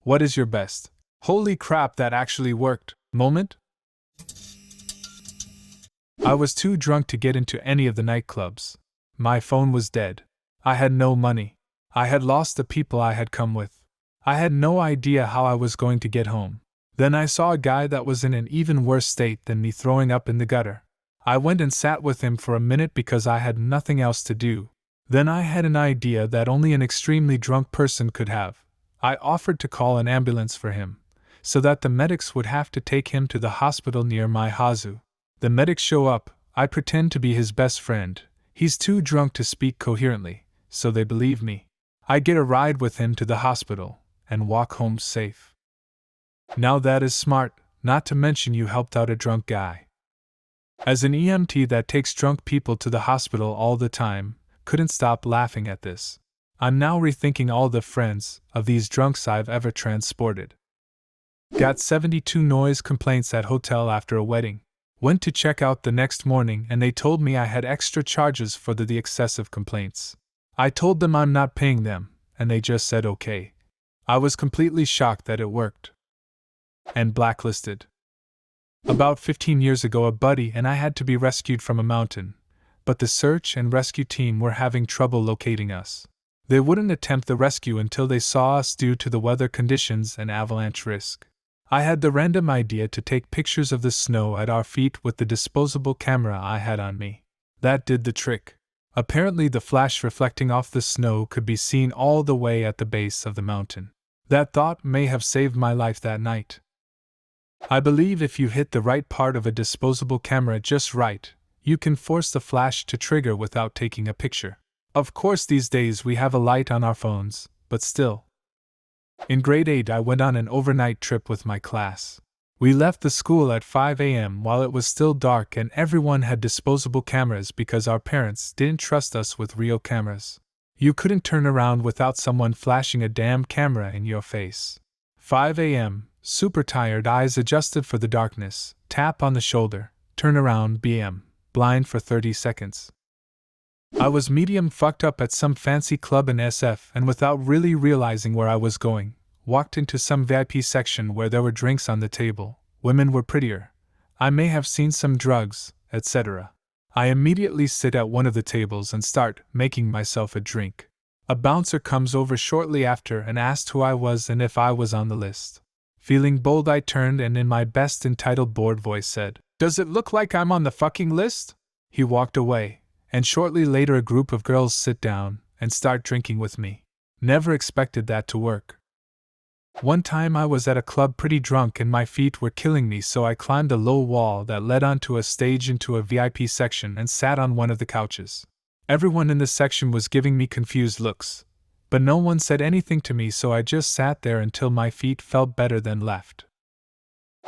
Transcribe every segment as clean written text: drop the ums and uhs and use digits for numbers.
What is your best, holy crap that actually worked, moment? I was too drunk to get into any of the nightclubs. My phone was dead. I had no money. I had lost the people I had come with. I had no idea how I was going to get home. Then I saw a guy that was in an even worse state than me throwing up in the gutter. I went and sat with him for a minute because I had nothing else to do. Then I had an idea that only an extremely drunk person could have. I offered to call an ambulance for him, so that the medics would have to take him to the hospital near my Hazu. The medics show up, I pretend to be his best friend. He's too drunk to speak coherently, so they believe me. I get a ride with him to the hospital, and walk home safe. Now that is smart, not to mention you helped out a drunk guy. As an EMT that takes drunk people to the hospital all the time, couldn't stop laughing at this. I'm now rethinking all the friends of these drunks I've ever transported. Got 72 noise complaints at hotel after a wedding. Went to check out the next morning and they told me I had extra charges for the excessive complaints. I told them I'm not paying them, and they just said okay. I was completely shocked that it worked. And blacklisted. About 15 years ago, a buddy and I had to be rescued from a mountain, but the search and rescue team were having trouble locating us. They wouldn't attempt the rescue until they saw us due to the weather conditions and avalanche risk. I had the random idea to take pictures of the snow at our feet with the disposable camera I had on me. That did the trick. Apparently the flash reflecting off the snow could be seen all the way at the base of the mountain. That thought may have saved my life that night. I believe if you hit the right part of a disposable camera just right, you can force the flash to trigger without taking a picture. Of course these days we have a light on our phones, but still. In grade 8 I went on an overnight trip with my class. We left the school at 5 a.m. while it was still dark and everyone had disposable cameras because our parents didn't trust us with real cameras. You couldn't turn around without someone flashing a damn camera in your face. 5 a.m., super tired, eyes adjusted for the darkness, tap on the shoulder, turn around, BM, blind for 30 seconds. I was medium fucked up at some fancy club in SF and without really realizing where I was going, walked into some VIP section where there were drinks on the table, women were prettier, I may have seen some drugs, etc. I immediately sit at one of the tables and start making myself a drink. A bouncer comes over shortly after and asked who I was and if I was on the list. Feeling bold I turned and in my best entitled bored voice said, "Does it look like I'm on the fucking list?" He walked away. And shortly later a group of girls sit down and start drinking with me. Never expected that to work. One time I was at a club pretty drunk and my feet were killing me, so I climbed a low wall that led onto a stage into a VIP section and sat on one of the couches. Everyone in the section was giving me confused looks, but no one said anything to me, so I just sat there until my feet felt better than left.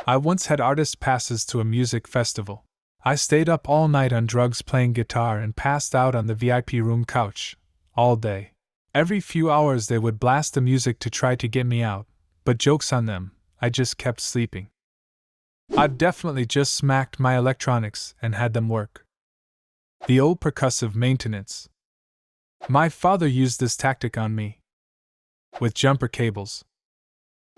I once had artist passes to a music festival. I stayed up all night on drugs playing guitar and passed out on the VIP room couch, all day. Every few hours they would blast the music to try to get me out, but joke's on them, I just kept sleeping. I've definitely just smacked my electronics and had them work. The old percussive maintenance. My father used this tactic on me. With jumper cables.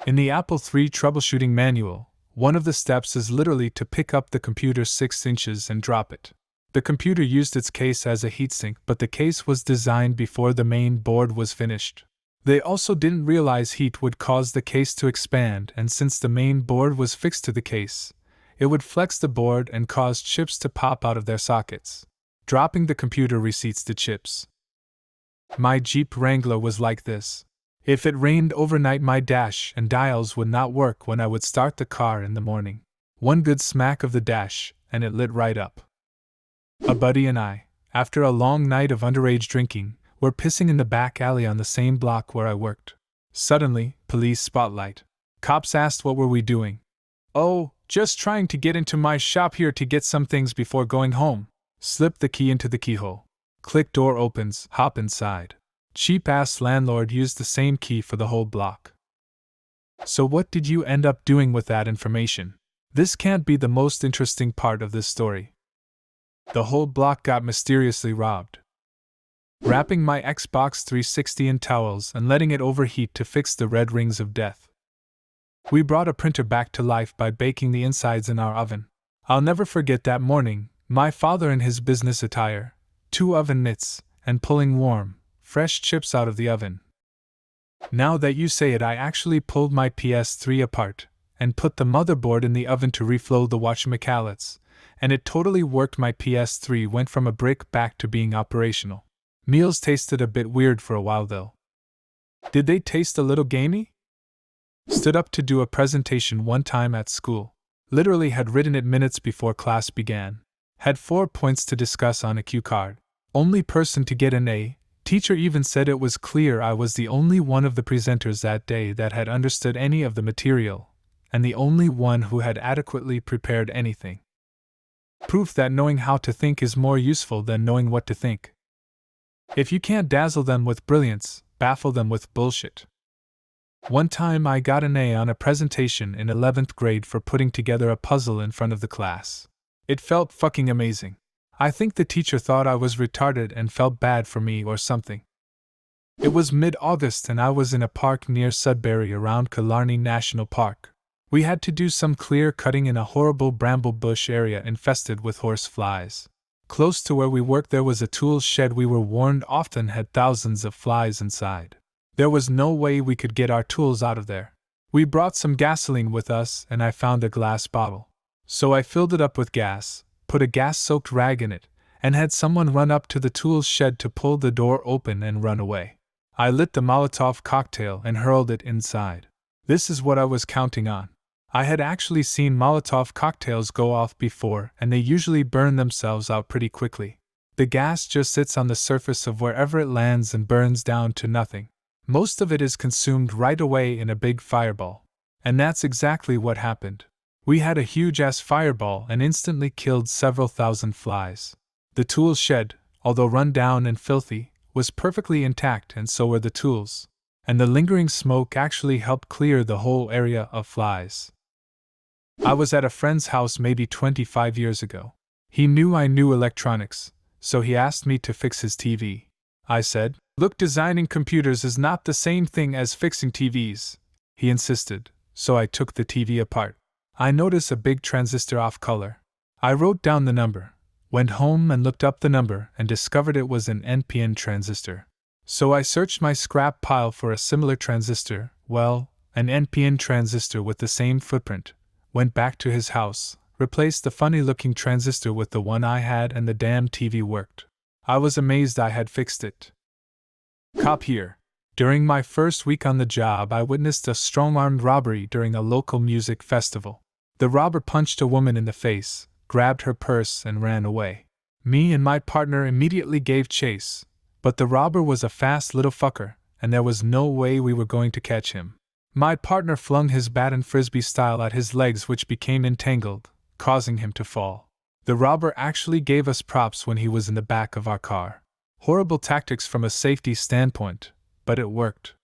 In the Apple III troubleshooting manual, one of the steps is literally to pick up the computer 6 inches and drop it. The computer used its case as a heatsink, but the case was designed before the main board was finished. They also didn't realize heat would cause the case to expand, and since the main board was fixed to the case, it would flex the board and cause chips to pop out of their sockets. Dropping the computer resets the chips. My Jeep Wrangler was like this. If it rained overnight, my dash and dials would not work when I would start the car in the morning. One good smack of the dash, and it lit right up. A buddy and I, after a long night of underage drinking, were pissing in the back alley on the same block where I worked. Suddenly, police spotlight. Cops asked what were we doing. "Oh, just trying to get into my shop here to get some things before going home." Slip the key into the keyhole. Click, door opens, hop inside. Cheap-ass landlord used the same key for the whole block. So what did you end up doing with that information? This can't be the most interesting part of this story. The whole block got mysteriously robbed. Wrapping my Xbox 360 in towels and letting it overheat to fix the red rings of death. We brought a printer back to life by baking the insides in our oven. I'll never forget that morning, my father in his business attire, 2 oven mitts, and pulling warm, fresh chips out of the oven. Now that you say it, I actually pulled my PS3 apart and put the motherboard in the oven to reflow the whatchamacallits, and it totally worked. My PS3 went from a brick back to being operational. Meals tasted a bit weird for a while though. Did they taste a little gamey? Stood up to do a presentation one time at school. Literally had written it minutes before class began. Had 4 points to discuss on a cue card. Only person to get an A. Teacher even said it was clear I was the only one of the presenters that day that had understood any of the material, and the only one who had adequately prepared anything. Proof that knowing how to think is more useful than knowing what to think. If you can't dazzle them with brilliance, baffle them with bullshit. One time I got an A on a presentation in 11th grade for putting together a puzzle in front of the class. It felt fucking amazing. I think the teacher thought I was retarded and felt bad for me or something. It was mid-August and I was in a park near Sudbury around Killarney National Park. We had to do some clear cutting in a horrible bramble bush area infested with horse flies. Close to where we worked there was a tool shed we were warned often had thousands of flies inside. There was no way we could get our tools out of there. We brought some gasoline with us and I found a glass bottle. So I filled it up with gas, put a gas-soaked rag in it, and had someone run up to the tool shed to pull the door open and run away. I lit the Molotov cocktail and hurled it inside. This is what I was counting on. I had actually seen Molotov cocktails go off before, and they usually burn themselves out pretty quickly. The gas just sits on the surface of wherever it lands and burns down to nothing. Most of it is consumed right away in a big fireball. And that's exactly what happened. We had a huge-ass fireball and instantly killed several thousand flies. The tool shed, although run down and filthy, was perfectly intact, and so were the tools. And the lingering smoke actually helped clear the whole area of flies. I was at a friend's house maybe 25 years ago. He knew I knew electronics, so he asked me to fix his TV. I said, "Look, designing computers is not the same thing as fixing TVs." He insisted, so I took the TV apart. I noticed a big transistor off color. I wrote down the number, went home and looked up the number and discovered it was an NPN transistor. So I searched my scrap pile for a similar transistor, an NPN transistor with the same footprint, went back to his house, replaced the funny-looking transistor with the one I had, and the damn TV worked. I was amazed I had fixed it. Cop here. During my first week on the job, I witnessed a strong-armed robbery during a local music festival. The robber punched a woman in the face, grabbed her purse, and ran away. Me and my partner immediately gave chase, but the robber was a fast little fucker, and there was no way we were going to catch him. My partner flung his bat and frisbee style at his legs, which became entangled, causing him to fall. The robber actually gave us props when he was in the back of our car. Horrible tactics from a safety standpoint, but it worked.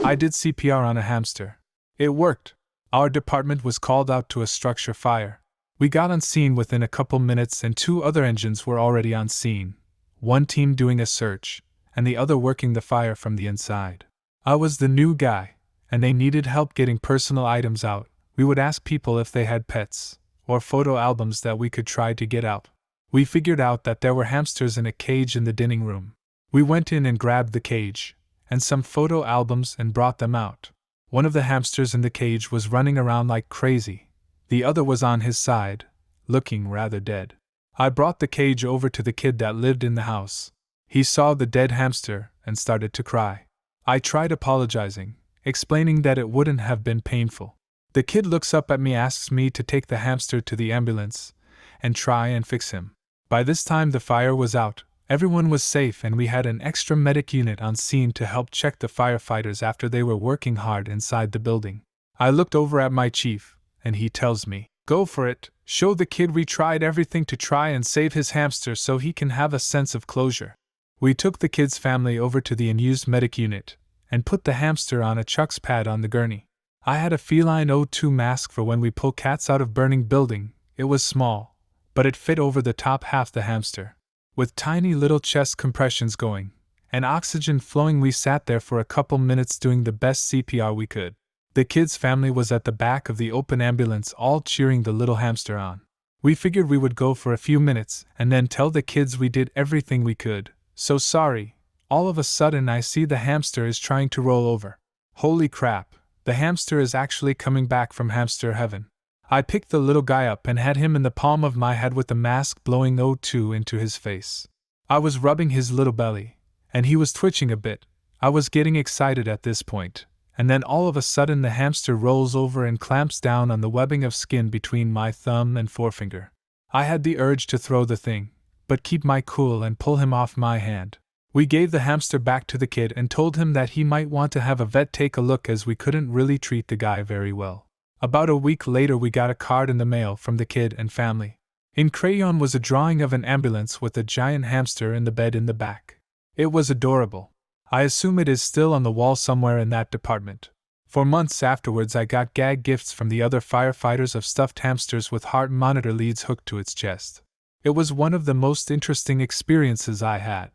I did CPR on a hamster. It worked. Our department was called out to a structure fire. We got on scene within a couple minutes and 2 other engines were already on scene, one team doing a search, and the other working the fire from the inside. I was the new guy, and they needed help getting personal items out. We would ask people if they had pets, or photo albums that we could try to get out. We figured out that there were hamsters in a cage in the dining room. We went in and grabbed the cage, and some photo albums, and brought them out. One of the hamsters in the cage was running around like crazy. The other was on his side, looking rather dead. I brought the cage over to the kid that lived in the house. He saw the dead hamster and started to cry. I tried apologizing, explaining that it wouldn't have been painful. The kid looks up at me, asks me to take the hamster to the ambulance and try and fix him. By this time the fire was out, everyone was safe, and we had an extra medic unit on scene to help check the firefighters after they were working hard inside the building. I looked over at my chief, and he tells me, "Go for it, show the kid we tried everything to try and save his hamster so he can have a sense of closure." We took the kid's family over to the unused medic unit, and put the hamster on a Chuck's pad on the gurney. I had a Feline O2 mask for when we pull cats out of burning building. It was small, but it fit over the top half the hamster. With tiny little chest compressions going, and oxygen flowing, we sat there for a couple minutes doing the best CPR we could. The kid's family was at the back of the open ambulance, all cheering the little hamster on. We figured we would go for a few minutes and then tell the kids we did everything we could. So sorry. All of a sudden I see the hamster is trying to roll over. Holy crap, the hamster is actually coming back from hamster heaven. I picked the little guy up and had him in the palm of my head with the mask blowing O2 into his face. I was rubbing his little belly, and he was twitching a bit. I was getting excited at this point, and then all of a sudden the hamster rolls over and clamps down on the webbing of skin between my thumb and forefinger. I had the urge to throw the thing, but keep my cool and pull him off my hand. We gave the hamster back to the kid and told him that he might want to have a vet take a look, as we couldn't really treat the guy very well. About a week later we got a card in the mail from the kid and family. In crayon was a drawing of an ambulance with a giant hamster in the bed in the back. It was adorable. I assume it is still on the wall somewhere in that department. For months afterwards I got gag gifts from the other firefighters of stuffed hamsters with heart monitor leads hooked to its chest. It was one of the most interesting experiences I had.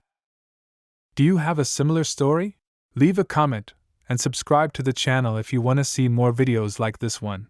Do you have a similar story? Leave a comment and subscribe to the channel if you want to see more videos like this one.